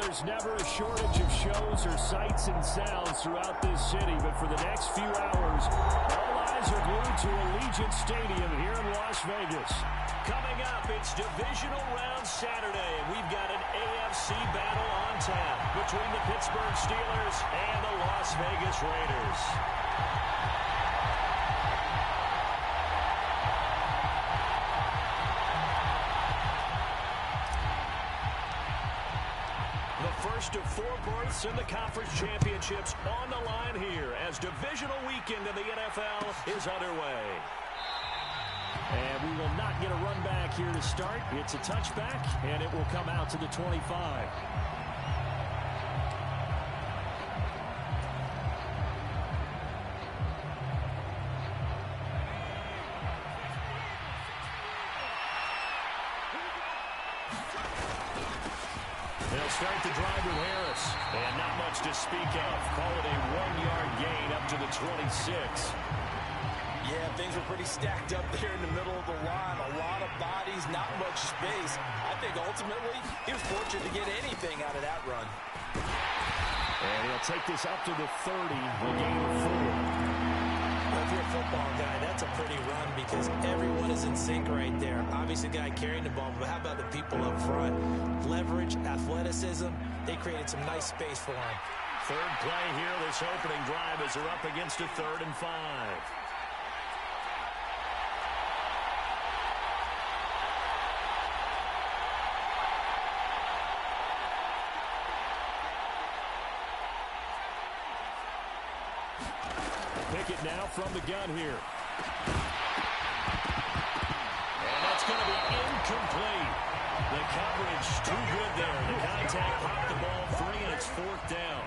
there's never a shortage of shows or sights and sounds throughout this city, but for the next few hours, all eyes are glued to Allegiant Stadium here in Las Vegas. Coming up, it's Divisional Round Saturday, and we've got an AFC battle on tap between the Pittsburgh Steelers and the Las Vegas Raiders. First of 4 berths in the conference championships on the line here as divisional weekend in the NFL is underway. And we will not get a run back here to start. It's a touchback, and it will come out to the 25. They'll start the drive with Harris. And not much to speak of. Call it a 1-yard gain up to the 26. Yeah, things were pretty stacked up there in the middle of the line. A lot of bodies, not much space. I think ultimately he was fortunate to get anything out of that run. And he'll take this up to the 30. The gain of 4. If you're a football guy, that's a pretty run because everyone is in sync right there. Obviously, the guy carrying the ball, but how about the people up front? Leverage, athleticism, they created some nice space for him. Third play here, this opening drive as they're up against a 3rd and 5. Pickett now from the gun here. And that's going to be incomplete. The coverage too good there. The contact popped the ball free, and it's 4th down.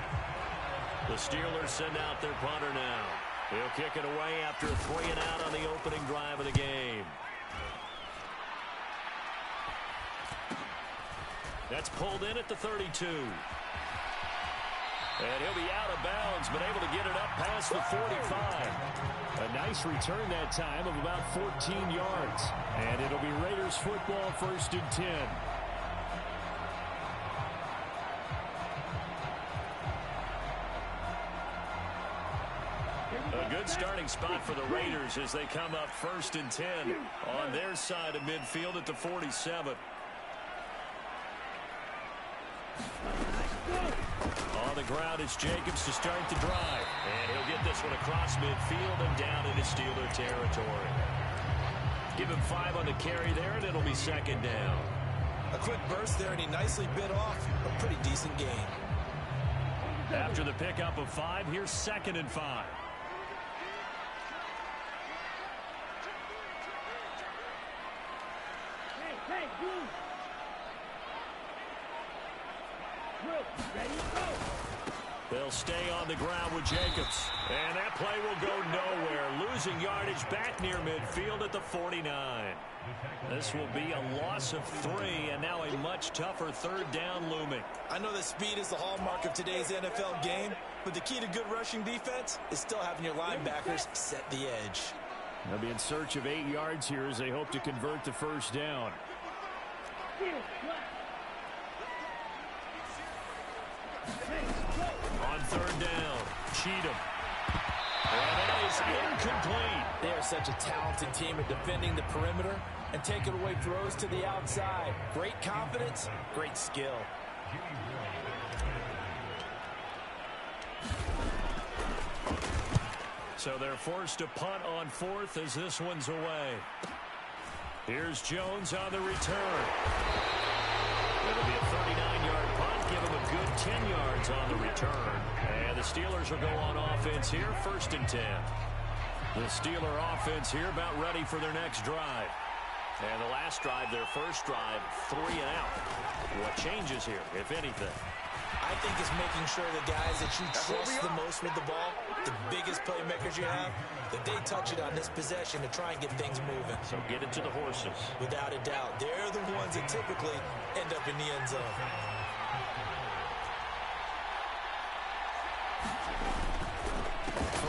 The Steelers send out their punter now. He'll kick it away after a 3 and out on the opening drive of the game. That's pulled in at the 32. And he'll be out of bounds, but able to get it up past the 45. A nice return that time of about 14 yards. And it'll be Raiders football, 1st and 10. A good starting spot for the Raiders as they come up 1st and 10 on their side of midfield at the 47. On the ground is Jacobs to start the drive. And he'll get this one across midfield and down into Steeler territory. Give him 5 on the carry there, and it'll be 2nd down. A quick burst there, and he nicely bit off a pretty decent gain. After the pickup of 5, here's 2nd and 5. They'll stay on the ground with Jacobs. And that play will go nowhere. Losing yardage back near midfield at the 49. This will be a loss of 3, and now a much tougher 3rd down looming. I know that speed is the hallmark of today's NFL game, but the key to good rushing defense is still having your linebackers set the edge. They'll be in search of 8 yards here as they hope to convert the 1st down. On 3rd down, Cheatham. And that is incomplete. They are such a talented team at defending the perimeter and taking away throws to the outside. Great confidence, great skill. So they're forced to punt on 4th as this one's away. Here's Jones on the return. It'll be a 39-yard punt. Give him a good 10 yards on the return. And the Steelers will go on offense here, 1st and 10. The Steeler offense here about ready for their next drive. And the last drive, their first drive, 3 and out. What changes here, if anything? I think it's making sure the guys that you trust the most with the ball, the biggest playmakers you have, that they touch it on this possession to try and get things moving. So get it to the horses. Without a doubt. They're the ones that typically end up in the end zone.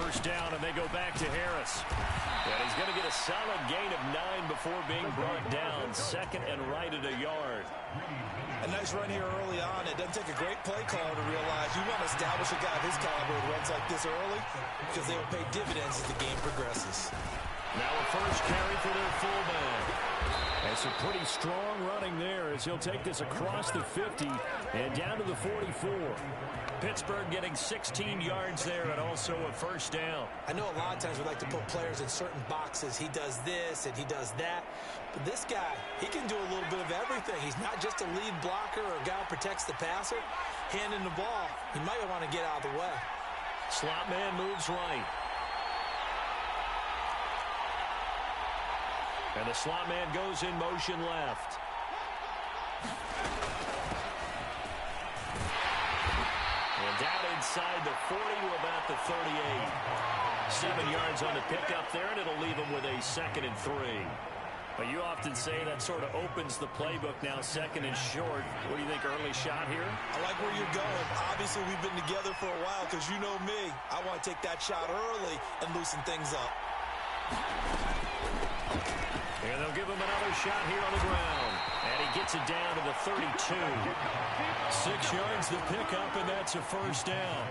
First down, and they go back to Harris. And he's going to get a solid gain of 9 before being brought down. Second and right at a yard. A nice run here early on. It doesn't take a great play caller to realize you want to establish a guy of his caliber with runs like this early because they will pay dividends as the game progresses. Now a first carry for their fullback. And some pretty strong running there as he'll take this across the 50 and down to the 44. Pittsburgh getting 16 yards there and also a first down. I know a lot of times we like to put players in certain boxes. He does this and he does that. But this guy, he can do a little bit of everything. He's not just a lead blocker or a guy who protects the passer. Handing the ball, he might want to get out of the way. Slot man moves right. And the slot man goes in motion left. And down inside the 40 to about the 38. 7 yards on the pickup there, and it'll leave him with a 2nd and 3. But you often say that sort of opens the playbook now, 2nd and short. What do you think, early shot here? I like where you're going. Obviously, we've been together for a while because you know me. I want to take that shot early and loosen things up. And they'll give him another shot here on the ground. And he gets it down to the 32. 6 yards the pickup, and that's a first down.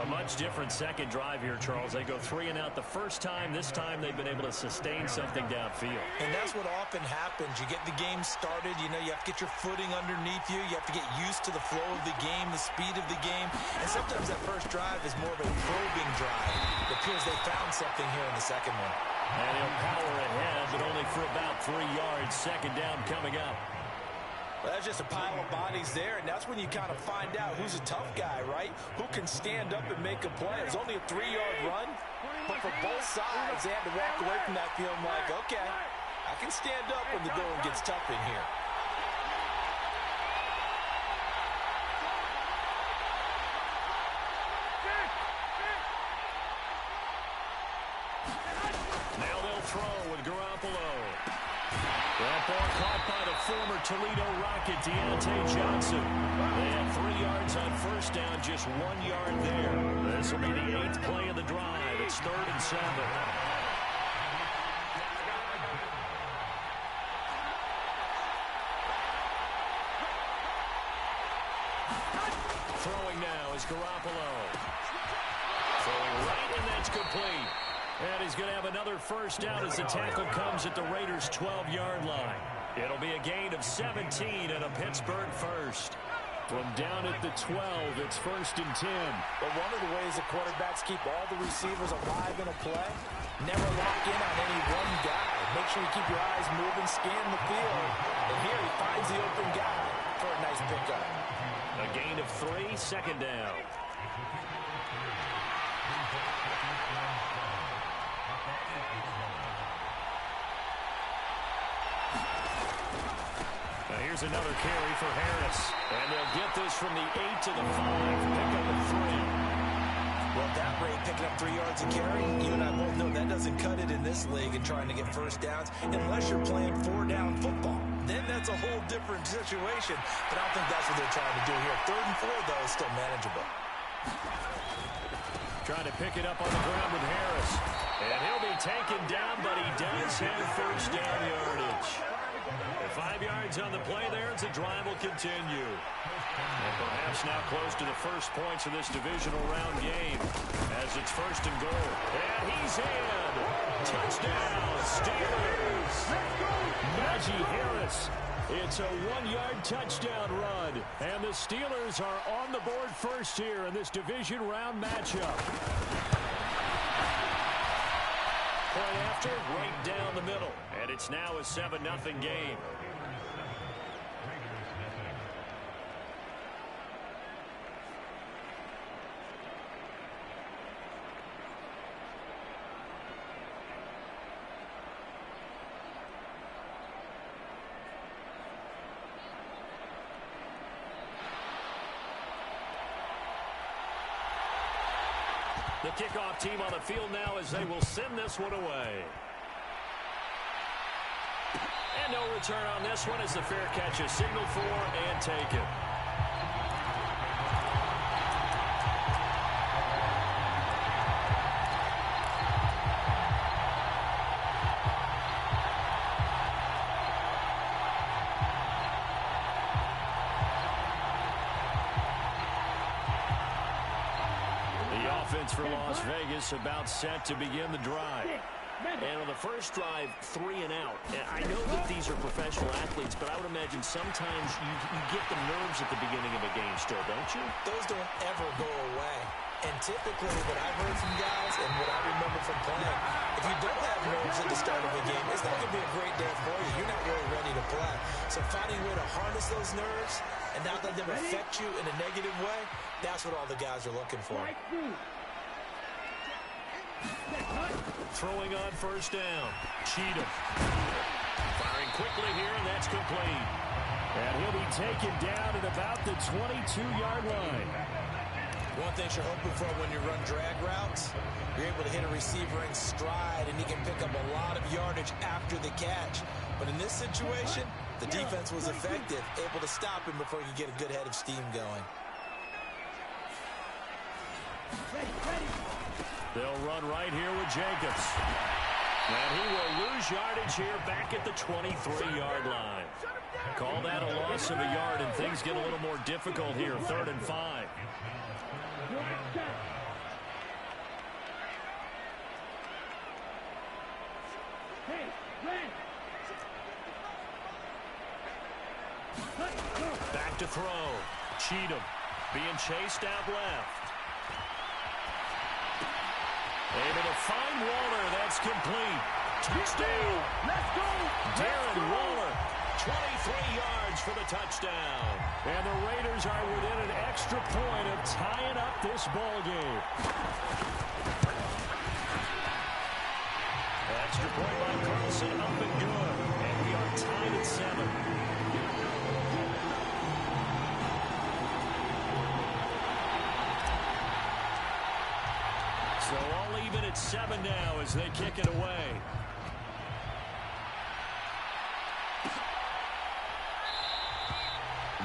A much different second drive here, Charles. They go 3 and out the first time. This time they've been able to sustain something downfield. And that's what often happens. You get the game started. You know, you have to get your footing underneath you. You have to get used to the flow of the game, the speed of the game. And sometimes that first drive is more of a probing drive. It appears they found something here in the second one. And he'll power ahead, but only for about 3 yards. Second down coming up. Well, that's just a pile of bodies there, and that's when you kind of find out who's a tough guy, right? Who can stand up and make a play. It was only a 3-yard run, but for both sides, they had to walk away from that feeling like, okay, I can stand up when the going gets tough in here. Now they'll throw with Garoppolo. That ball caught by the former Toledo Rocket, Deontay Johnson. They have 3 yards on first down, just 1 yard there. This will be the 8th play of the drive. It's 3rd and 7. Throwing now is Garoppolo. Throwing right, and that's complete. And he's going to have another first down as the tackle comes at the Raiders' 12-yard line. It'll be a gain of 17 and a Pittsburgh first. From down at the 12, it's 1st and 10. But one of the ways the quarterbacks keep all the receivers alive in a play, never lock in on any one guy. Make sure you keep your eyes moving, scan the field. And here he finds the open guy for a nice pickup. A gain of 3, second down. Here's another carry for Harris. And they'll get this from the 8 to the 5. Pick up a 3. Well, at that rate, picking up 3 yards a carry, you and I both know that doesn't cut it in this league and trying to get first downs unless you're playing 4-down football. Then that's a whole different situation. But I don't think that's what they're trying to do here. 3rd and 4, though, is still manageable. Trying to pick it up on the ground with Harris. And he'll be taken down, but he does have first down yardage. 5 yards on the play there as the drive will continue. And perhaps now close to the first points of this divisional round game as it's 1st and goal. And he's in. Touchdown, Steelers. Najee Harris. It's a 1-yard touchdown run. And the Steelers are on the board first here in this division round matchup. Point after, right down the middle. And it's now a 7-0 game. The kickoff team on the field now as they will send this one away. And no return on this one as the fair catch is signaled for and taken. offense for Las Vegas about set to begin the drive. And on the first drive, 3 and out. I know that these are professional athletes, but I would imagine sometimes you get the nerves at the beginning of a game still, don't you? Those don't ever go away. And typically what I've heard from guys and what I remember from playing, if you don't have nerves at the start of a game, it's not going to be a great day for you. You're not really ready to play. So finding a way to harness those nerves and not let them affect you in a negative way, that's what all the guys are looking for. Throwing on first down. Cheatham. Firing quickly here, and that's complete. And he'll be taken down at about the 22-yard line. One thing you're hoping for when you run drag routes, you're able to hit a receiver in stride, and he can pick up a lot of yardage after the catch. But in this situation, the defense was effective, able to stop him before he could get a good head of steam going. They'll run right here with Jacobs. And he will lose yardage here back at the 23-yard line. Call that a loss of a yard, and things get a little more difficult here. 3rd and 5. Back to throw. Cheatham being chased out left. Able to find Waller. That's complete. Touchdown. Let's go. Darren Waller, 23 yards for the touchdown. And the Raiders are within an extra point of tying up this ball game. Extra point by Carlson, up and good. And we are tied at 7. So all even at 7 now as they kick it away.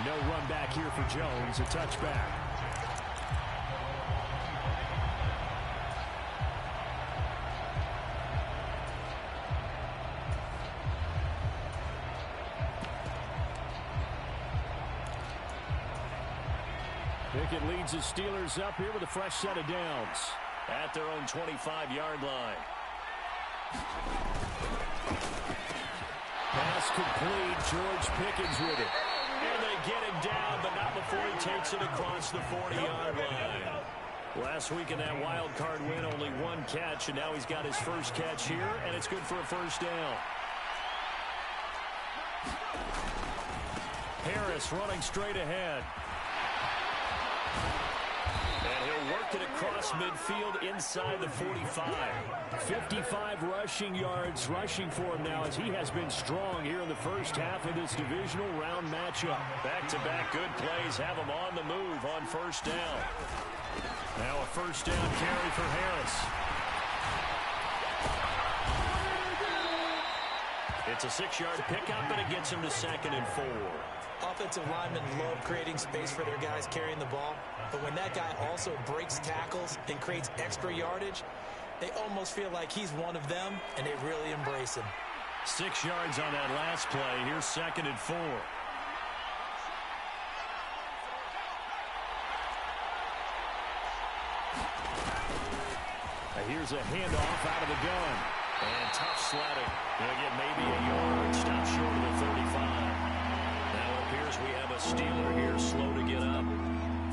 No run back here for Jones. A touchback. Pickett leads the Steelers up here with a fresh set of downs at their own 25-yard line. Pass complete. George Pickens with it. And they get him down, but not before he takes it across the 40-yard line. Last week in that wild card win, only 1 catch, and now he's got his first catch here, and it's good for a first down. Harris running straight ahead. And he'll work it across midfield inside the 45. 55 rushing yards rushing for him now as he has been strong here in the first half of this divisional round matchup. Back-to-back good plays have him on the move on first down. Now a first down carry for Harris. It's a 6-yard pickup, and it gets him to 2nd and 4. Offensive linemen love creating space for their guys carrying the ball, but when that guy also breaks tackles and creates extra yardage, they almost feel like he's one of them, and they really embrace him. 6 yards on that last play. Here's 2nd and 4. Here's a handoff out of the gun. And tough sledding. He'll get maybe a yard. Stop short of the 35. Now it appears we have a Steeler here slow to get up.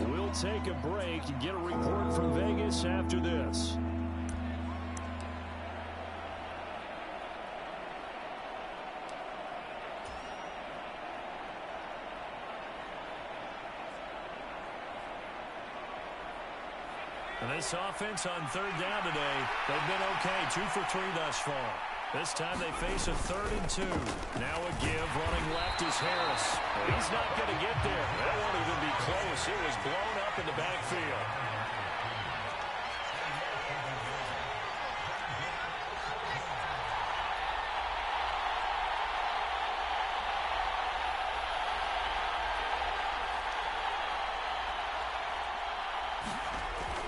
We'll take a break and get a report from Vegas after this. And this offense on 3rd down today, they've been okay, 2 for 3 thus far. This time they face a 3rd and 2. Now a give, running left is Harris. He's not going to get there. That won't even be close. It was blown up in the backfield.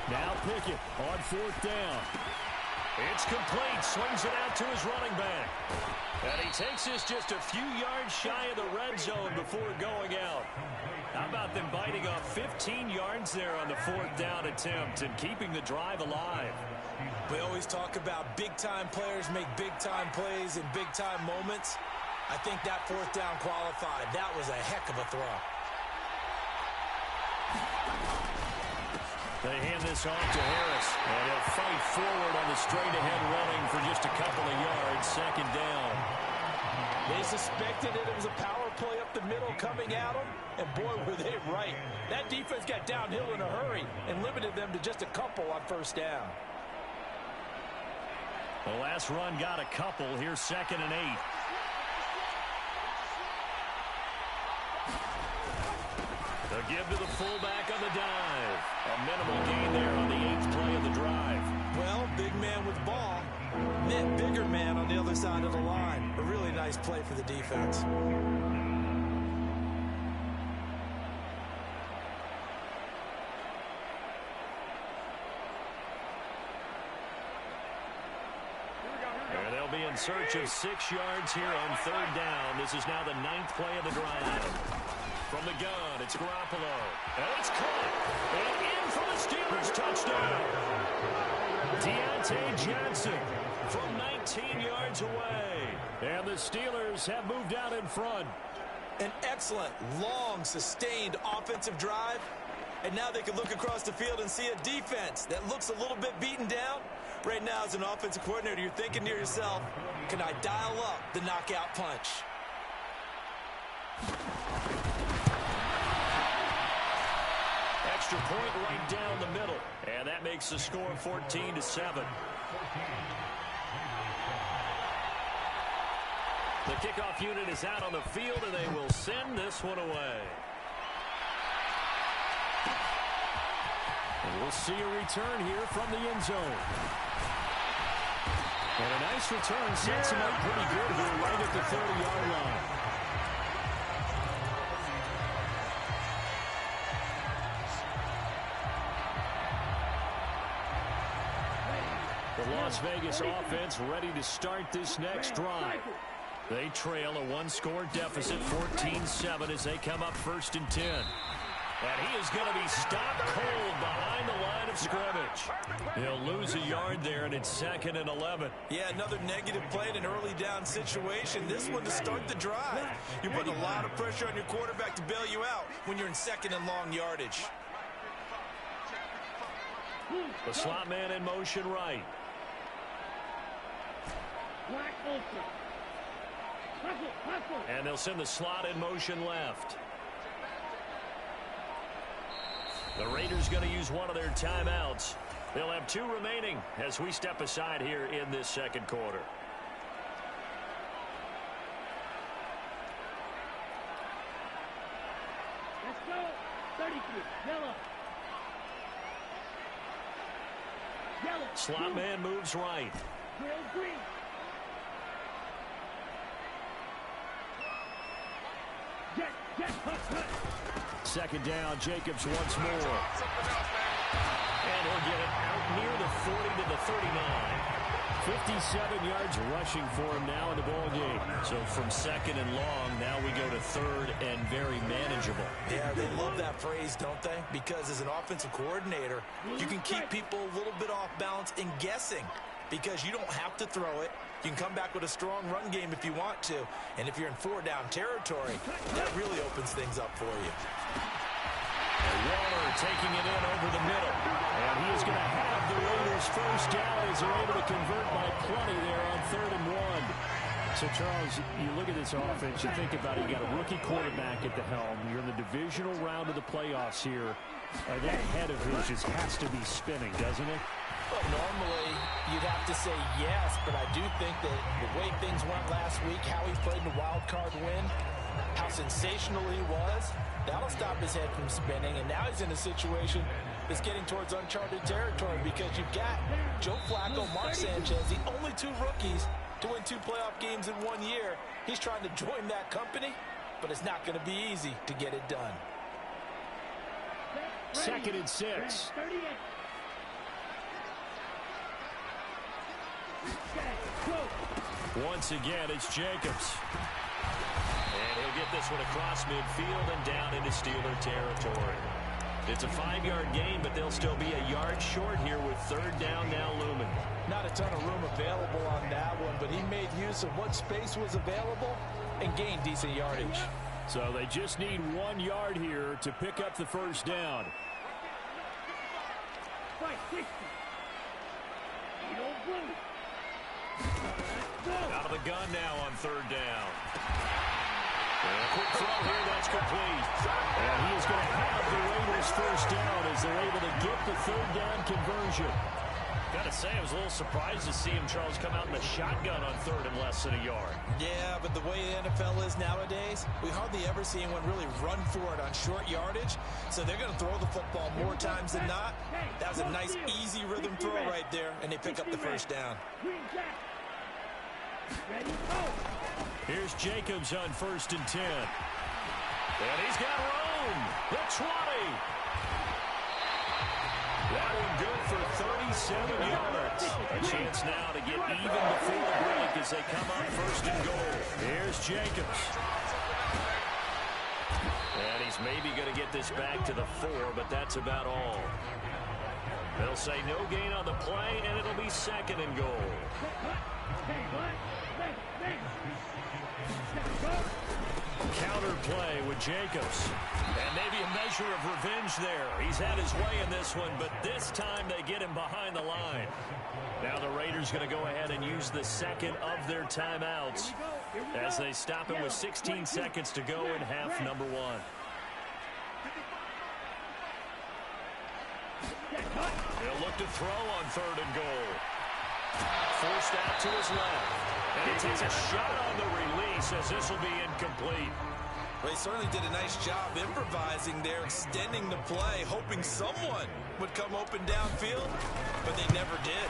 Now Pickett on 4th down. It's complete. Swings it out to his running back. And he takes this just a few yards shy of the red zone before going out. How about them biting off 15 yards there on the fourth down attempt and keeping the drive alive? We always talk about big-time players make big-time plays in big-time moments. I think that fourth down qualified. That was a heck of a throw. They hand this off to Harris, and he'll fight forward on the straight-ahead running for just a couple of yards, second down. They suspected it was a power play up the middle coming at them, and boy, were they right. That defense got downhill in a hurry and limited them to just a couple on first down. The last run got a couple. Here's 2nd and 8. The give to the fullback on the dive. A minimal gain there on the 8th play of the drive. Well, big man with ball meant bigger man on the other side of the line. A really nice play for the defense. And they'll be in search of 6 yards here on third down. This is now the 9th play of the drive. From the gun, it's Garoppolo. And it's caught. And in for the Steelers touchdown. Deontay Johnson from 19 yards away. And the Steelers have moved out in front. An excellent, long, sustained offensive drive. And now they can look across the field and see a defense that looks a little bit beaten down. Right now, as an offensive coordinator, you're thinking to yourself, can I dial up the knockout punch? Extra point right down the middle. And that makes the score 14-7. The kickoff unit is out on the field, and they will send this one away. And we'll see a return here from the end zone. And a nice return sets him up pretty good here right at the 30-yard line. The Las Vegas offense ready to start this next drive. They trail a one-score deficit, 14-7, as they come up 1st and 10. And he is going to be stopped cold behind the line of scrimmage. He'll lose a yard there, and it's 2nd and 11. Yeah, another negative play in an early down situation. This one to start the drive. You're putting a lot of pressure on your quarterback to bail you out when you're in 2nd and long yardage. The slot man in motion right. And they'll send the slot in motion left. The Raiders going to use one of their timeouts. They'll have 2 remaining as we step aside here in this second quarter. Let's go. 33. Yellow. Yellow. Slot man moves right. Green. Second down, Jacobs once more. And he'll get it out near the 40 to the 39. 57 yards rushing for him now in the ball game. So from 2nd and long, now we go to 3rd and very manageable. Yeah, they love that phrase, don't they? Because as an offensive coordinator, you can keep people a little bit off balance and guessing because you don't have to throw it. You can come back with a strong run game if you want to. And if you're in 4-down territory, that really opens things up for you. Waller taking it in over the middle. And he is going to have the Raiders first down as they're able to convert by plenty there on 3rd and 1. So, Charles, you look at this offense, you think about it, you got a rookie quarterback at the helm. You're in the divisional round of the playoffs here. That head of his just has to be spinning, doesn't it? Well, normally, you'd have to say yes, but I do think that the way things went last week, how he played in the wild card win, how sensational he was, that'll stop his head from spinning, and now he's in a situation that's getting towards uncharted territory because you've got Joe Flacco, Mark Sanchez, the only 2 rookies to win 2 playoff games in 1 year. He's trying to join that company, but it's not going to be easy to get it done. 2nd and 6. Once again, it's Jacobs. And he'll get this one across midfield and down into Steeler territory. It's a 5-yard gain, but they'll still be a yard short here with third down now looming. Not a ton of room available on that one, but he made use of what space was available and gained decent yardage. So they just need 1 yard here to pick up the first down. Out of the gun now on third down. And a quick throw here, that's complete. And he is going to have the Raiders first down as they're able to get the third down conversion. Got to say, I was a little surprised to see him, Charles, come out in the shotgun on third and less than a yard. Yeah, but the way the NFL is nowadays, we hardly ever see anyone really run for it on short yardage. So they're going to throw the football more times than not. That was a nice, easy rhythm throw right there, and they pick up the first down. Here's Jacobs on 1st and 10. And he's got room. The 20. That one good for 37 yards. A chance now to get even before the break as they come up 1st and goal. Here's Jacobs. And he's maybe going to get this back to the 4, but that's about all. They'll say no gain on the play, and it'll be 2nd and goal. Counter play with Jacobs. And maybe a measure of revenge there. He's had his way in this one, but this time they get him behind the line. Now the Raiders going to go ahead and use the second of their timeouts as they stop him with 16 seconds to go in half number 1. He'll look to throw on 3rd and goal. Forced out to his left. And he takes a shot on the release as this will be incomplete. Well, he certainly did a nice job improvising there, extending the play, hoping someone would come open downfield, but they never did.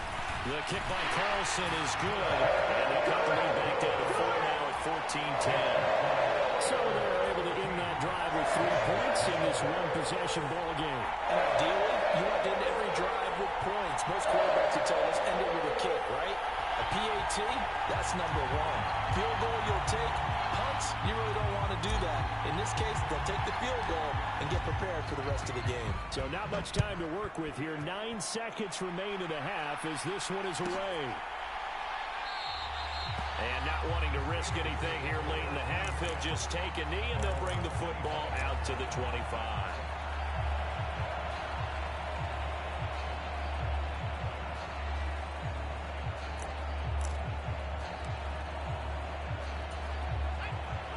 The kick by Carlson is good. And they cut the lead back down to 4 now at 14-10. So they're able to end that drive with 3 points in this one-possession ball game. And ideally, you want to end every drive with points. Most quarterbacks would tell us end it with a kick, right? A PAT, that's number 1. Field goal you'll take. Punts, you really don't want to do that. In this case, they'll take the field goal and get prepared for the rest of the game. So not much time to work with here. 9 seconds remain in the half as this one is away. And not wanting to risk anything here late in the half, he'll just take a knee and they'll bring the football out to the 25.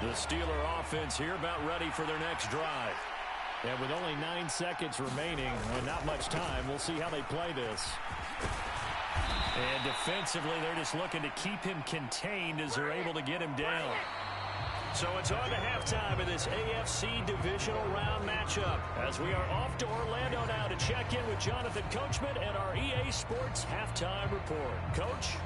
The Steeler offense here about ready for their next drive. And with only 9 seconds remaining and not much time, we'll see how they play this. And defensively, they're just looking to keep him contained as they're able to get him down. So it's on to halftime in this AFC divisional round matchup as we are off to Orlando now to check in with Jonathan Coachman and our EA Sports halftime report. Coach?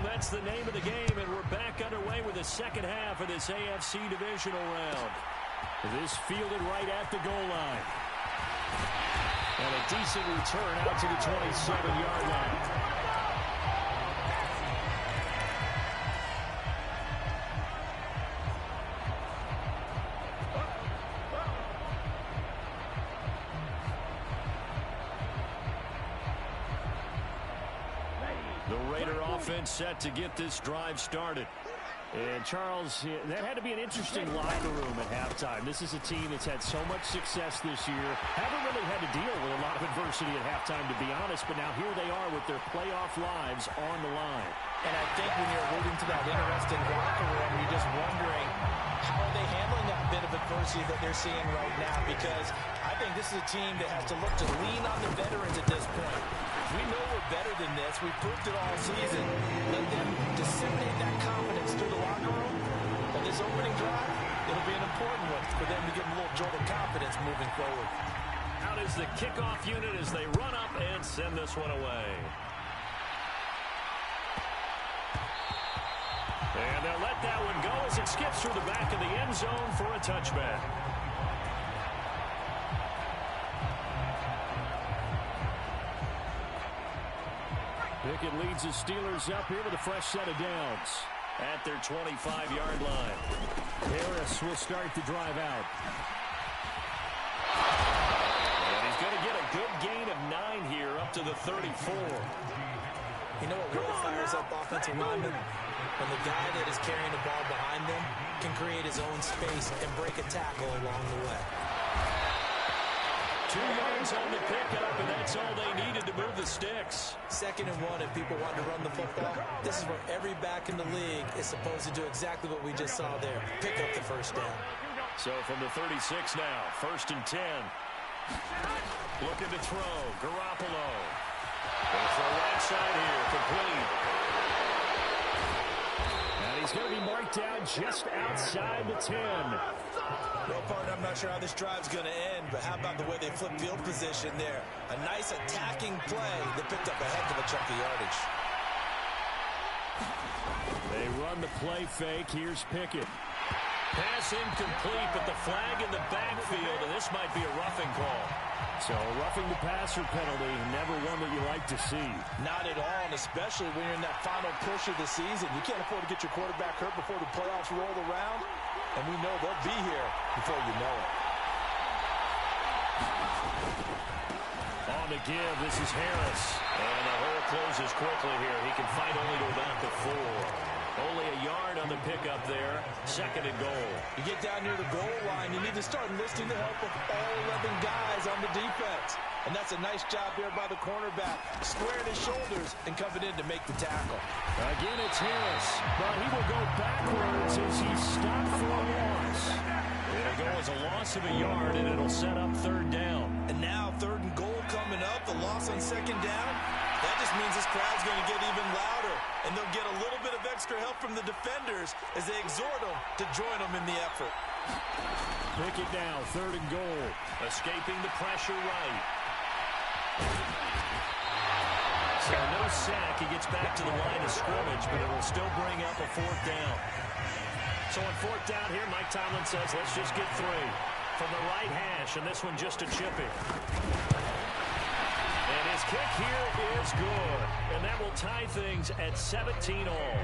That's the name of the game, and we're back underway with the second half of this AFC divisional round. This fielded right at the goal line. And a decent return out to the 27-yard line. Offense set to get this drive started. And Charles, that had to be an interesting locker room at halftime. This is a team that's had so much success this year. Haven't really had to deal with a lot of adversity at halftime, to be honest, but now here they are with their playoff lives on the line. And I think when you're alluding to that interesting locker room, you're just wondering how are they handling that bit of adversity that they're seeing right now, because I think this is a team that has to look to lean on the veterans at this point. We know we're better than this. We proved it all season. Let them disseminate that confidence through the locker room. And this opening drive, it'll be an important one for them to get a little jolt of confidence moving forward. out is the kickoff unit as they run up and send this one away. And they'll let that one go as it skips through the back of the end zone for a touchback. Pickett leads the Steelers up here with a fresh set of downs. At their 25-yard line. Harris will start the drive out. And he's going to get a good gain of 9 here up to the 34. You know what really fires up offensive linemen? When the guy that is carrying the ball behind them can create his own space and break a tackle along the way. 2 yards on the pickup, and that's all they needed to move the sticks. 2nd and 1, if people want to run the football, this is where every back in the league is supposed to do exactly what we just saw there. Pick up the first down. So from the 36 now, 1st and 10. Looking to throw. Garoppolo. Going for a right side here. Complete. And he's going to be marked down just outside the 10. Well, partner, I'm not sure how this drive's going to end, but how about the way they flip field position there? A nice attacking play that picked up a heck of a chunk of yardage. They run the play fake. Here's Pickett. Pass incomplete, but the flag in the backfield, and this might be a roughing call. So roughing the passer penalty, never one that you like to see. Not at all, and especially when you're in that final push of the season. You can't afford to get your quarterback hurt before the playoffs roll around, and we know they'll be here before you know it. On the give, this is Harris. And the hole closes quickly here. He can fight only to about the 4. Only a yard on the pickup there. 2nd and goal. You get down near the goal line, you need to start enlisting the help of all 11 guys on the defense. And that's a nice job there by the cornerback, squaring his shoulders and coming in to make the tackle. Again, it's Harris, but he will go backwards as he's stopped for a loss. It'll go as a loss of a yard, and it'll set up 3rd down. And now 3rd and goal coming up, the loss on 2nd down. That just means this crowd's going to get even louder, and they'll get a little bit of extra help from the defenders as they exhort them to join them in the effort. Pick it now, 3rd and goal. Escaping the pressure right. So no sack. He gets back to the line of scrimmage, but it will still bring up a 4th down. So on 4th down here, Mike Tomlin says, let's just get 3. From the right hash, and this one just a chipping. And his kick here is good. And that will tie things at 17 all.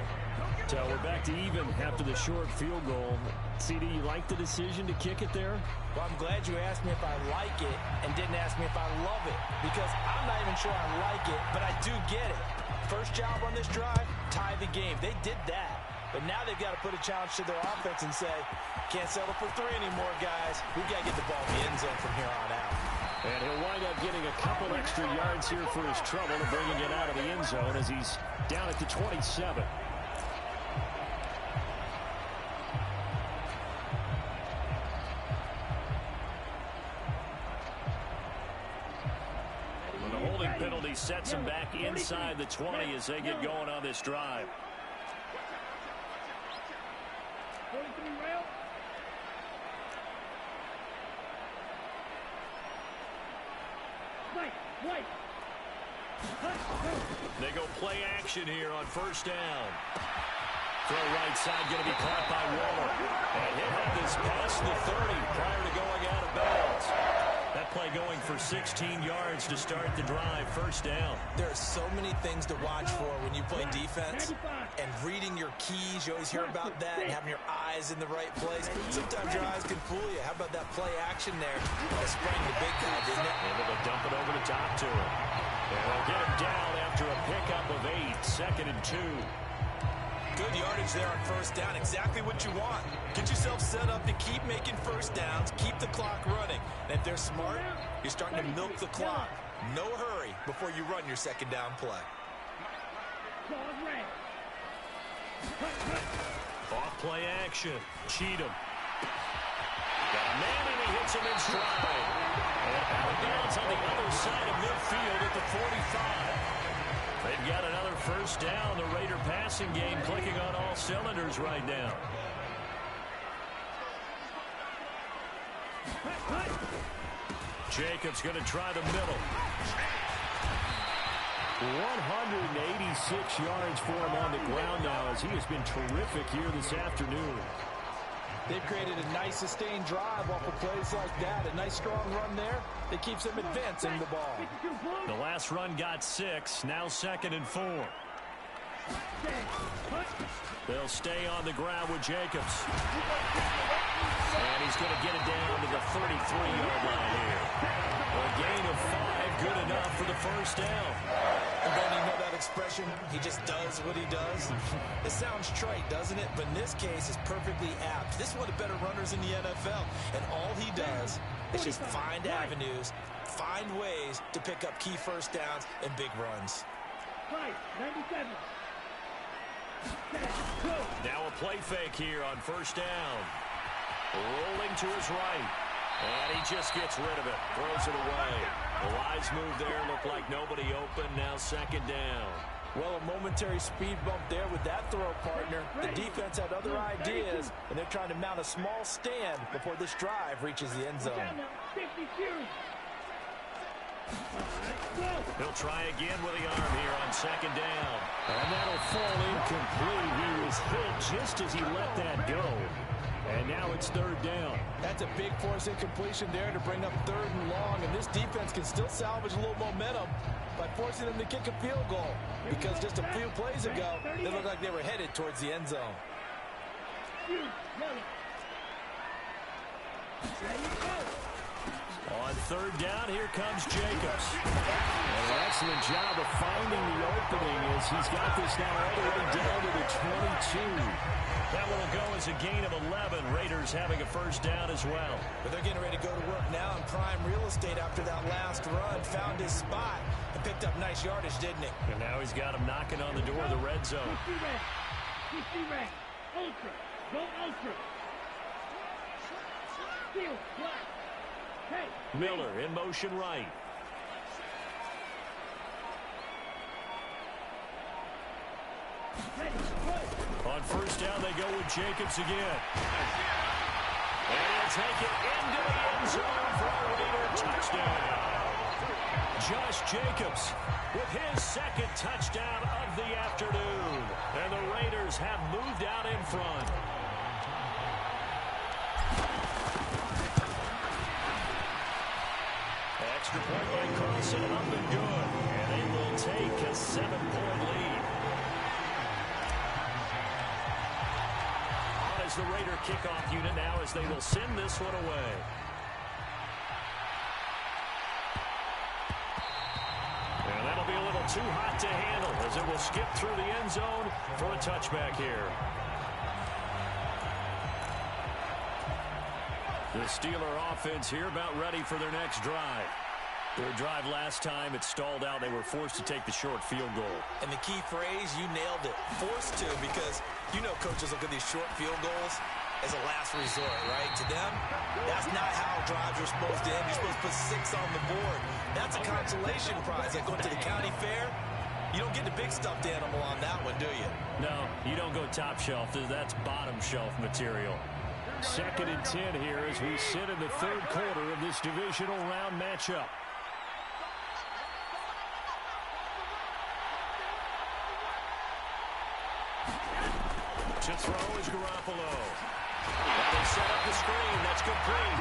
So we're back to even after the short field goal. CD, you like the decision to kick it there? Well, I'm glad you asked me if I like it and didn't ask me if I love it, because I'm not even sure I like it, but I do get it. First job on this drive, tie the game. They did that. But now they've got to put a challenge to their offense and say, can't settle for 3 anymore, guys. We've got to get the ball in the end zone from here on out. And he'll wind up getting a couple extra yards here for his trouble and bringing it out of the end zone as he's down at the 27. The holding penalty sets him back inside the 20 as they get going on this drive. 43 rail. White. They go play action here on 1st down. Throw right side going to be caught by Waller. And he'll have this past the 30 prior to going out of bounds. That play going for 16 yards to start the drive. 1st down. There are so many things to watch for when you play defense. And reading your keys, you always hear about that, and having your eyes in the right place. Sometimes your eyes can fool you. How about that play action there? That sprang the big guy, didn't it? And they'll dump it over the top to him. And they'll get him down after a pickup of 8. 2nd and 2. Good yardage there on 1st down. Exactly what you want. Get yourself set up to keep making 1st downs, keep the clock running. And if they're smart, you're starting to milk the clock. No hurry before you run your 2nd down play. Off play action. Cheatham. Got a man and he hits him in stride. And out of bounds on the other side of midfield at the 45. They've got another 1st down. The Raider passing game clicking on all cylinders right now. Jacobs going to try the middle. 186 yards for him on the ground now as he has been terrific here this afternoon. They've created a nice sustained drive off of plays like that. A nice strong run there that keeps them advancing the ball. The last run got 6. Now 2nd and 4. They'll stay on the ground with Jacobs. And he's going to get it down to the 33-yard line here. A gain of 5, good enough for the first down. And don't you know that expression? He just does what he does. It sounds trite, doesn't it? But in this case, it's perfectly apt. This is one of the better runners in the NFL. And all he does is just find avenues, find ways to pick up key first downs and big runs. 97. Now a play fake here on first down. Rolling to his right. And he just gets rid of it. Throws it away. The wise move there. Looked like nobody open. Now 2nd down. Well, a momentary speed bump there with that throw, partner. The defense had other ideas, and they're trying to mount a small stand before this drive reaches the end zone. He'll try again with the arm here on 2nd down. And that'll fall incomplete. He was hit just as he let that go. And now it's 3rd down. That's a big force incompletion there to bring up 3rd and long. And this defense can still salvage a little momentum by forcing them to kick a field goal. Because just a few plays ago, they looked like they were headed towards the end zone. On 3rd down, here comes Jacobs. An excellent job of finding the opening as he's got this now all the way down to the 22. That one will go as a gain of 11. Raiders having a first down as well. But they're getting ready to go to work now in prime real estate after that last run. Found his spot and picked up nice yardage, didn't he? And now he's got him knocking on the door of the red zone. Ultra. Go ultra. Steal. Block. Hey. Miller in motion right. On first down, they go with Jacobs again. And he'll take it into the end zone for a Raider touchdown. Josh Jacobs with his 2nd touchdown of the afternoon. And the Raiders have moved out in front. Extra point by Carlson, up and good. And they will take a 7-point lead. On as the Raider kickoff unit now as they will send this one away. And that'll be a little too hot to handle as it will skip through the end zone for a touchback here. The Steeler offense here about ready for their next drive. Their drive last time, it stalled out. They were forced to take the short field goal. And the key phrase, you nailed it. Forced to, because you know coaches look at these short field goals as a last resort, right? To them, that's not how drives are supposed to end. You're supposed to put 6 on the board. That's a consolation prize. Like going to the county fair, you don't get the big stuffed animal on that one, do you? No, you don't go top shelf. That's bottom shelf material. 2nd and 10 here as we sit in the 3rd quarter of this divisional round matchup. To throw is Garoppolo. And they set up the screen. That's complete.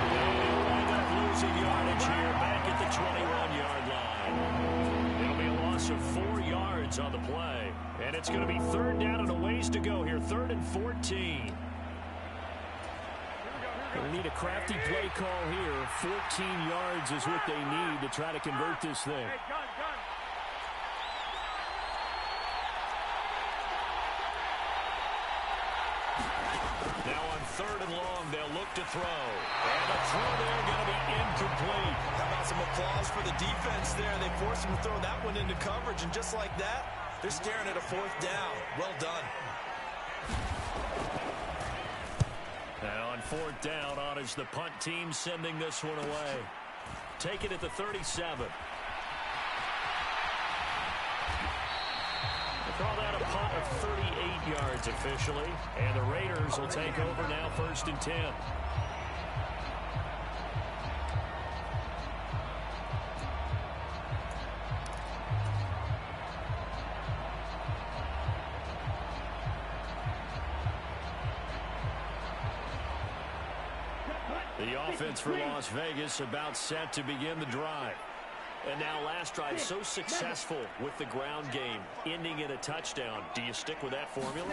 And they wind up losing yardage here back at the 21-yard line. It'll be a loss of 4 yards on the play. And it's going to be 3rd down and a ways to go here. 3rd and 14. They need a crafty play call here. 14 yards is what they need to try to convert this thing. Now on 3rd and long, they'll look to throw. And the throw there going to be incomplete. How about some applause for the defense there? They forced him to throw that one into coverage, and just like that, they're staring at a 4th down. Well done. And on 4th down, on is the punt team sending this one away. Take it at the 37. Call that a punt of 38 yards officially. And the Raiders will take over now 1st and 10. The offense for Las Vegas about set to begin the drive. And now last drive so successful with the ground game, ending in a touchdown. Do you stick with that formula?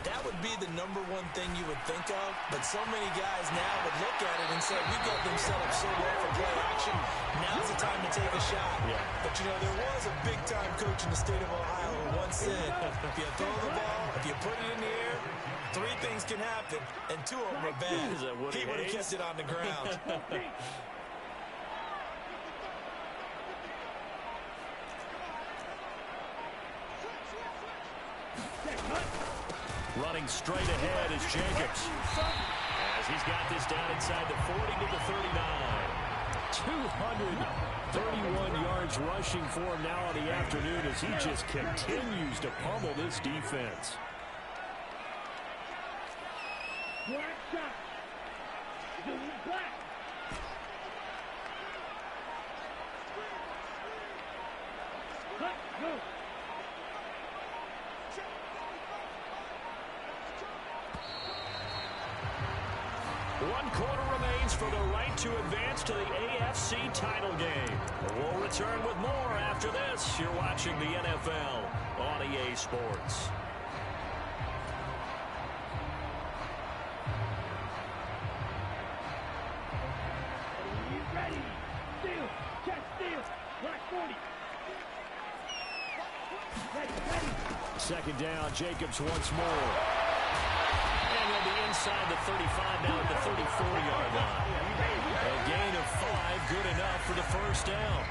That would be the #1 thing you would think of, but so many guys now would look at it and say, we got them set up so well for play action, now's the time to take a shot. Yeah. But, you know, there was a big-time coach in the state of Ohio who once said, if you throw the ball, if you put it in the air, 3 things can happen, and 2 of them are bad. He would have kept it on the ground. Running straight ahead is Jacobs. As he's got this down inside the 40 to the 39. 231 yards rushing for him now on the afternoon as he just continues to pummel this defense. Black shot. Doing black. Cut. Go. One quarter remains for the right to advance to the AFC title game. We'll return with more after this. You're watching the NFL on EA Sports. Ready. Steal. Check steal. Black 40. Ready. Second down, Jacobs once more. And he'll be inside the 35 now at the 34-yard line. A gain of 5, good enough for the first down.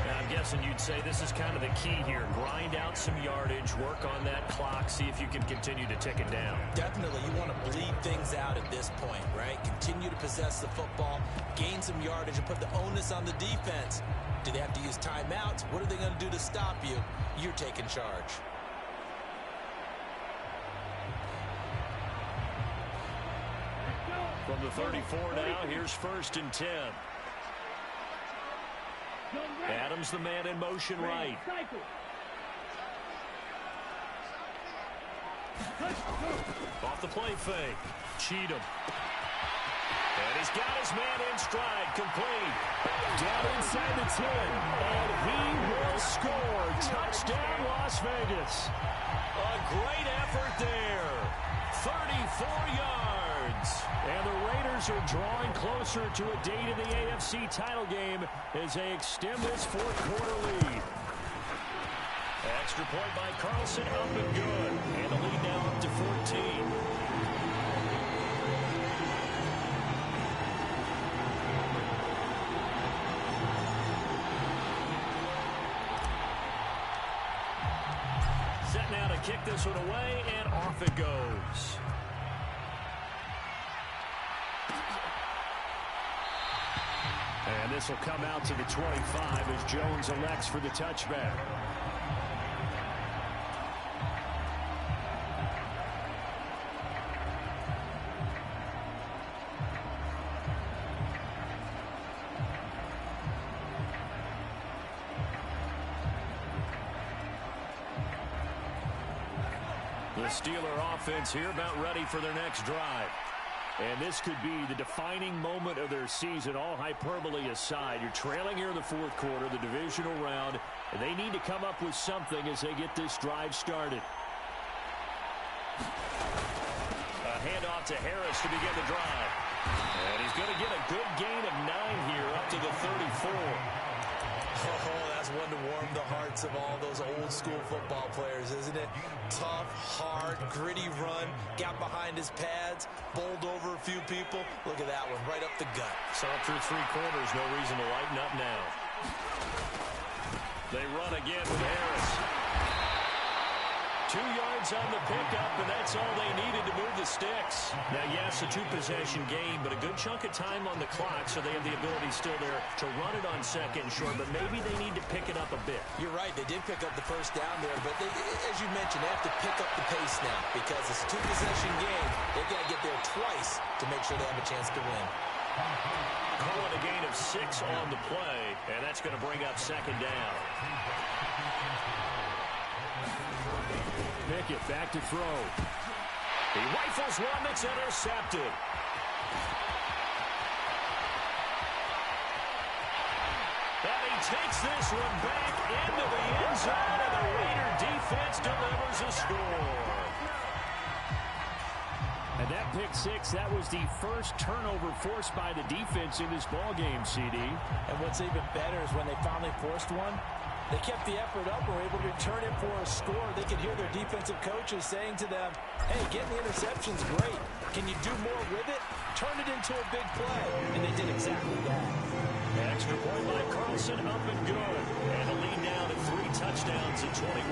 Now, I'm guessing you'd say this is kind of the key here. Grind out some yardage, work on that clock, see if you can continue to tick it down. Definitely, you want to bleed things out at this point, right? Continue to possess the football, gain some yardage, and put the onus on the defense. Do they have to use timeouts? What are they going to do to stop you? You're taking charge. From the 34 now, here's 1st and 10. Adams the man in motion right. Off the play fake. Cheatham. And he's got his man in stride, complete. Down inside the 10. And he will score. Touchdown, Las Vegas. A great effort there. 34 yards. And the Raiders are drawing closer to a date in the AFC title game as they extend this 4th quarter lead. Extra point by Carlson, up and good. And the lead now up to 14. Set now to kick this one away, and off it goes. And this will come out to the 25 as Jones elects for the touchback. The Steeler offense here about ready for their next drive. And this could be the defining moment of their season, all hyperbole aside. You're trailing here in the 4th quarter, the divisional round, and they need to come up with something as they get this drive started. A handoff to Harris to begin the drive. And he's going to get a good gain of 9 here up to the 34. Oh, that's one to warm the hearts of all those old-school football players, isn't it? Tough, hard, gritty run, got behind his pads, bowled over a few people. Look at that one, right up the gut. So through 3 quarters, no reason to lighten up now. They run again with Harris. 2 yards on the pickup, and that's all they needed to move the sticks. Now, yes, a 2-possession game, but a good chunk of time on the clock, so they have the ability still there to run it on 2nd and short, but maybe they need to pick it up a bit. You're right, they did pick up the first down there, but they, as you mentioned, they have to pick up the pace now because it's a 2-possession game. They've got to get there twice to make sure they have a chance to win. Calling a gain of 6 on the play, and that's going to bring up 2nd down. Pickett back to throw. He rifles one that's intercepted. takes this one back into the end zone, and the Raider defense delivers a score. And that pick six, that was the first turnover forced by the defense in this ballgame, CD. And what's even better is when they finally forced one, they kept the effort up and were able to return it for a score. They could hear their defensive coaches saying to them, hey, getting the interception's great. Can you do more with it? Turn it into a big play. And they did exactly that. Extra point by Carlson, up and good. And a lead now to 3 touchdowns at 21.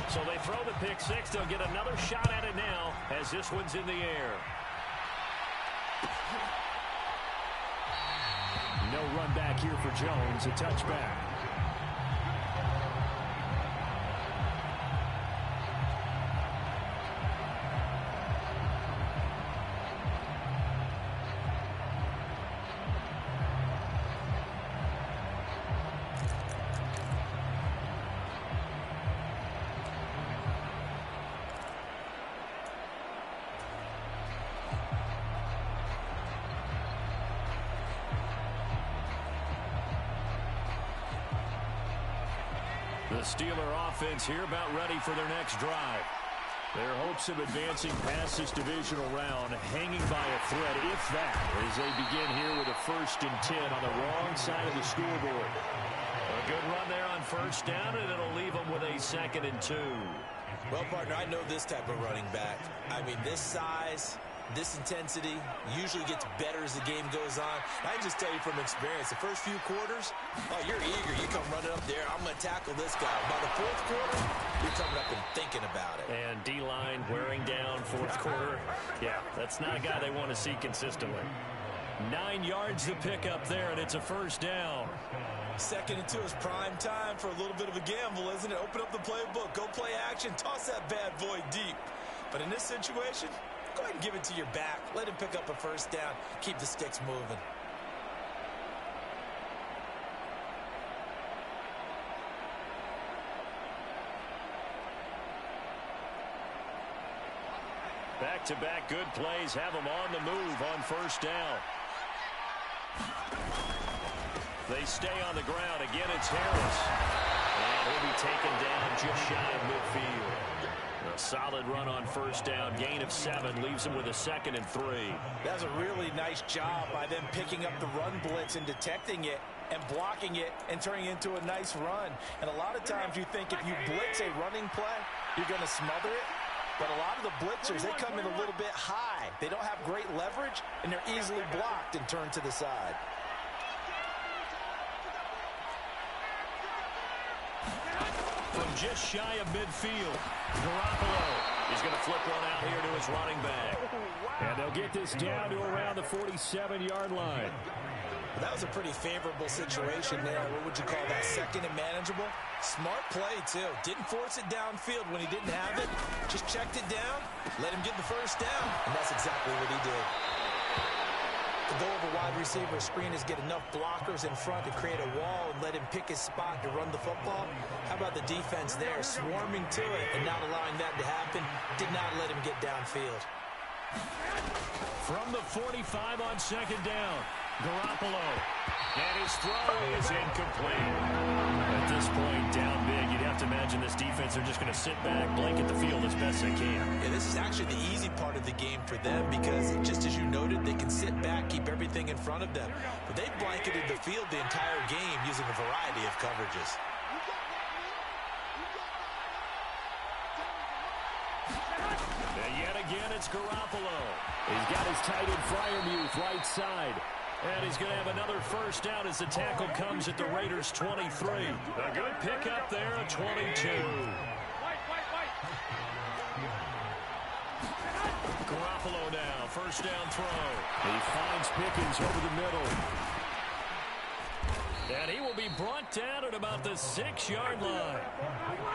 So they throw the pick six. They'll get another shot at it now as this one's in the air. No run back here for Jones. A touchback. The Steeler offense here about ready for their next drive. Their hopes of advancing past this divisional round hanging by a thread, if that, as they begin here with a 1st and 10 on the wrong side of the scoreboard. A good run there on first down, and it'll leave them with a 2nd and 2. Well, partner, I know this type of running back. I mean, this size, this intensity usually gets better as the game goes on. I can just tell you from experience, the first few quarters, oh, you're eager. You come running up there, I'm going to tackle this guy. By the 4th quarter, you're coming up and thinking about it. And D-line wearing down 4th quarter. Yeah, that's not a guy they want to see consistently. 9 yards to pick up there, and it's a 1st down. 2nd and 2 is prime time for a little bit of a gamble, isn't it? Open up the playbook, go play action, toss that bad boy deep. But in this situation, go ahead and give it to your back. Let him pick up a 1st down. Keep the sticks moving. Back-to-back good plays have them on the move on 1st down. They stay on the ground. Again, it's Harris. And he'll be taken down just shy of midfield. A solid run on 1st down. Gain of 7 leaves him with a 2nd and 3. That's a really nice job by them picking up the run blitz and detecting it and blocking it and turning it into a nice run. And a lot of times you think if you blitz a running play, you're going to smother it. But a lot of the blitzers, they come in a little bit high. They don't have great leverage, and they're easily blocked and turned to the side. From just shy of midfield, Garoppolo is going to flip one out here to his running back. And they'll get this down to around the 47-yard line. That was a pretty favorable situation there. What would you call that? 2nd and manageable? Smart play, too. Didn't force it downfield when he didn't have it. Just checked it down, let him get the 1st down, and that's exactly what he did. The goal of a wide receiver screen is get enough blockers in front to create a wall and let him pick his spot to run the football. How about the defense there, swarming to it and not allowing that to happen? Did not let him get downfield. From the 45 on 2nd down, Garoppolo. And his throw is incomplete. At this point, down big, you'd have to imagine this defense, they're just going to sit back, blanket the field as best they can. Yeah, this is actually the easy part of the game for them because, just as you noted, they can sit back, keep everything in front of them. But they've blanketed the field the entire game using a variety of coverages. And yet again, it's Garoppolo. He's got his tight end Freiermuth right side. And he's going to have another 1st down as the tackle comes at the Raiders' 23. A good pickup there at 22. Garoppolo now, 1st down throw. He finds Pickens over the middle. And he will be brought down at about the 6-yard line.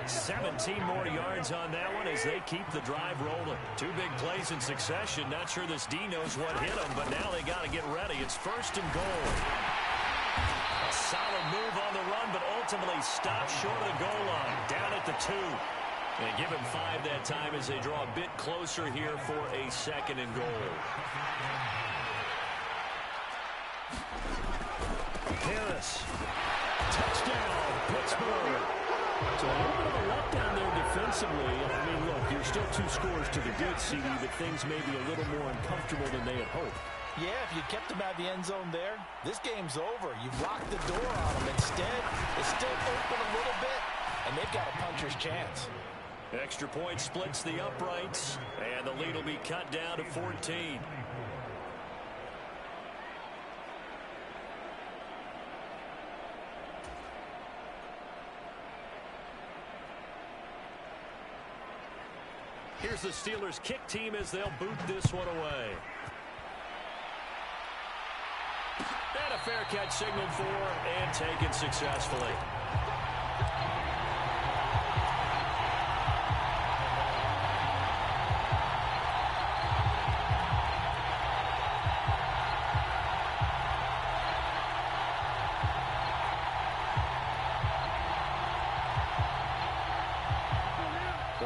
17 more yards on that one as they keep the drive rolling. 2 big plays in succession. Not sure this D knows what hit them, but now they got to get ready. It's 1st and goal. Solid move on the run, but ultimately stopped short of the goal line. Down at the 2. And give him 5 that time as they draw a bit closer here for a 2nd and goal. Harris. Touchdown, Pittsburgh. So a little bit of a letdown there defensively. I mean, look, you're still 2 scores to the good, CD, but things may be a little more uncomfortable than they had hoped. Yeah, if you kept them out of the end zone there, this game's over. You've locked the door on them. Instead, it's still open a little bit, and they've got a puncher's chance. Extra point splits the uprights, and the lead will be cut down to 14. Here's the Steelers' kick team as they'll boot this one away. And a fair catch signaled for and taken successfully.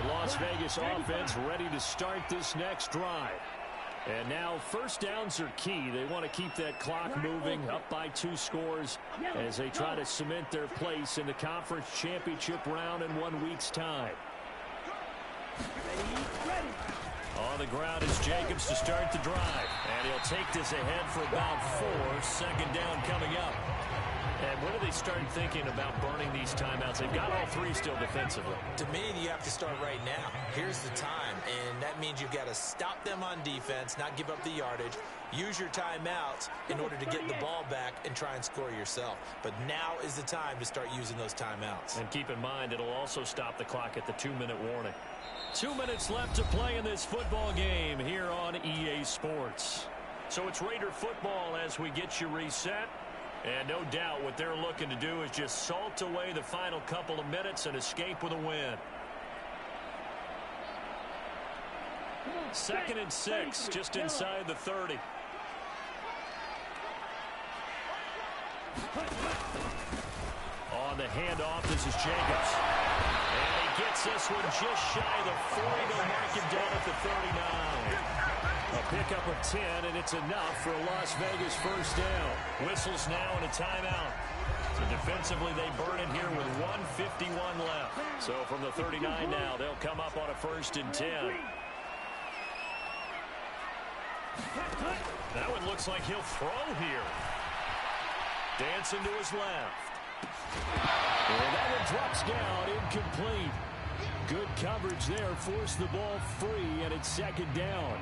Las Vegas offense ready to start this next drive. And now first downs are key. They want to keep that clock moving up by 2 scores as they try to cement their place in the conference championship round in 1 week's time. On the ground is Jacobs to start the drive. And he'll take this ahead for about 4. 2nd down coming up. And when do they start thinking about burning these timeouts? They've got all 3 still defensively. To me, you have to start right now. Here's the time, and that means you've got to stop them on defense, not give up the yardage, use your timeouts in order to get the ball back and try and score yourself. But now is the time to start using those timeouts. And keep in mind, it'll also stop the clock at the 2-minute warning. 2 minutes left to play in this football game here on EA Sports. So it's Raider football as we get you reset. And no doubt what they're looking to do is just salt away the final couple of minutes and escape with a win. 2nd and 6, just inside the 30. On the handoff, this is Jacobs. And he gets this one just shy of the 40. They'll mark him down at the 39. A pickup of 10, and it's enough for a Las Vegas first down. Whistles now and a timeout. So defensively, they burn it here with 1:51 left. So from the 39 now, they'll come up on a 1st and 10. That one looks like he'll throw here. Dancing to his left. And that one drops down, incomplete. Good coverage there, forced the ball free, and it's 2nd down.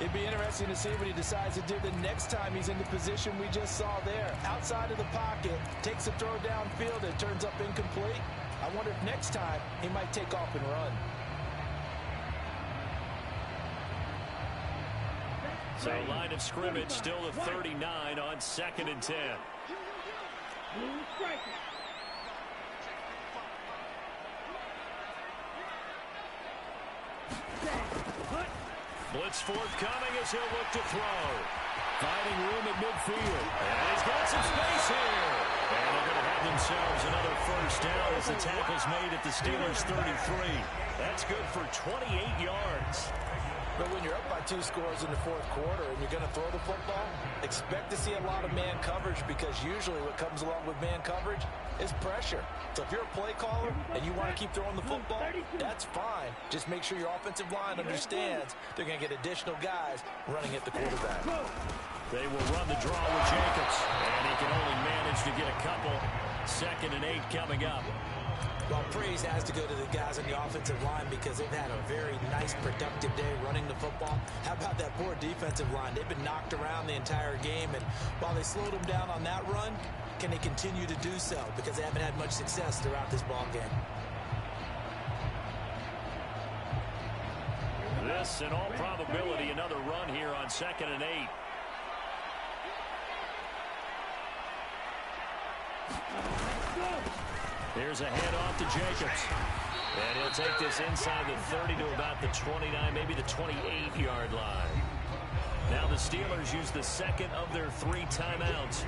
It'd be interesting to see what he decides to do the next time he's in the position we just saw there. Outside of the pocket, takes a throw downfield, it turns up incomplete. I wonder if next time he might take off and run. So line of scrimmage still the 39 on 2nd and 10. Blitz forthcoming as he'll look to throw. Finding room at midfield. And he's got some space here. And they're going to have themselves another first down as the tackle's made at the Steelers' 33. That's good for 28 yards. But when you're up by 2 scores in the 4th quarter and you're going to throw the football, expect to see a lot of man coverage because usually what comes along with man coverage is pressure. So if you're a play caller and you want to keep throwing the football, that's fine. Just make sure your offensive line understands they're going to get additional guys running at the quarterback. They will run the draw with Jacobs, and he can only manage to get a couple. 2nd and 8 coming up. Well, praise has to go to the guys on the offensive line because they've had a very nice, productive day running the football. How about that poor defensive line? They've been knocked around the entire game, and while they slowed them down on that run, can they continue to do so? Because they haven't had much success throughout this ball game. This, in all probability, another run here on 2nd and 8. Here's a handoff to Jacobs. And he'll take this inside the 30 to about the 29, maybe the 28-yard line. Now the Steelers use the 2nd of their 3 timeouts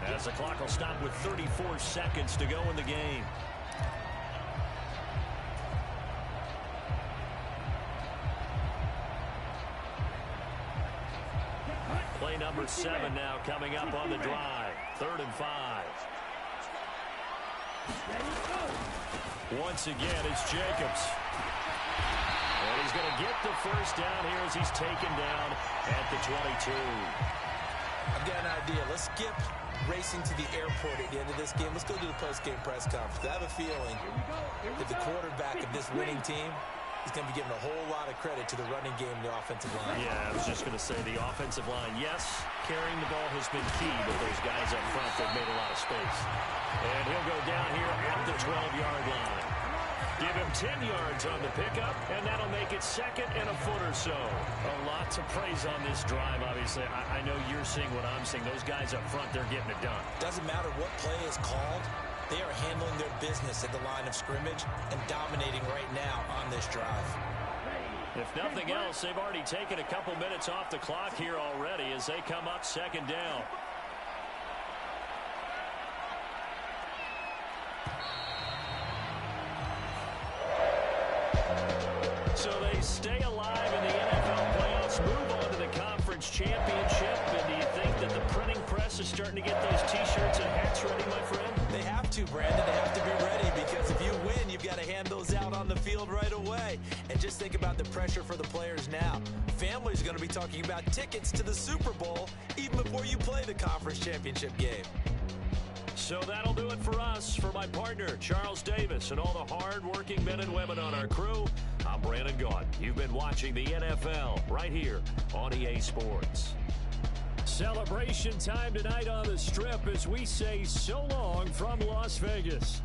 As the clock will stop with 34 seconds to go in the game. Play number 7 now coming up on the drive. 3rd and 5. Once again, it's Jacobs. And he's going to get the first down here as he's taken down at the 22. I've got an idea. Let's skip racing to the airport at the end of this game. Let's go to the post-game press conference. I have a feeling that the quarterback of this winning team is going to be given a whole lot of credit to the running game and the offensive line. Yeah, I was just going to say the offensive line, yes, carrying the ball has been key, but those guys up front, they've made a lot of space. And he'll go down here at the 12-yard line. Give him 10 yards on the pickup, and that'll make it 2nd and a foot or so. A lot to praise on this drive, obviously. I know you're seeing what I'm seeing. Those guys up front, they're getting it done. Doesn't matter what play is called. They are handling their business at the line of scrimmage and dominating right now on this drive. If nothing else, they've already taken a couple minutes off the clock here already as they come up 2nd down. So they stay alive in the NFL playoffs, move on to the conference championship. And do you think that the printing press is starting to get those T-shirts and hats ready, my friend? They have to, Brandon. They have to be ready because if you win, you've got to hand those out on the field right away. And just think about the pressure for the players now. Families are going to be talking about tickets to the Super Bowl even before you play the conference championship game. So that'll do it for us. For my partner, Charles Davis, and all the hard-working men and women on our crew, I'm Brandon Gaudin. You've been watching the NFL right here on EA Sports. Celebration time tonight on the Strip as we say so long from Las Vegas.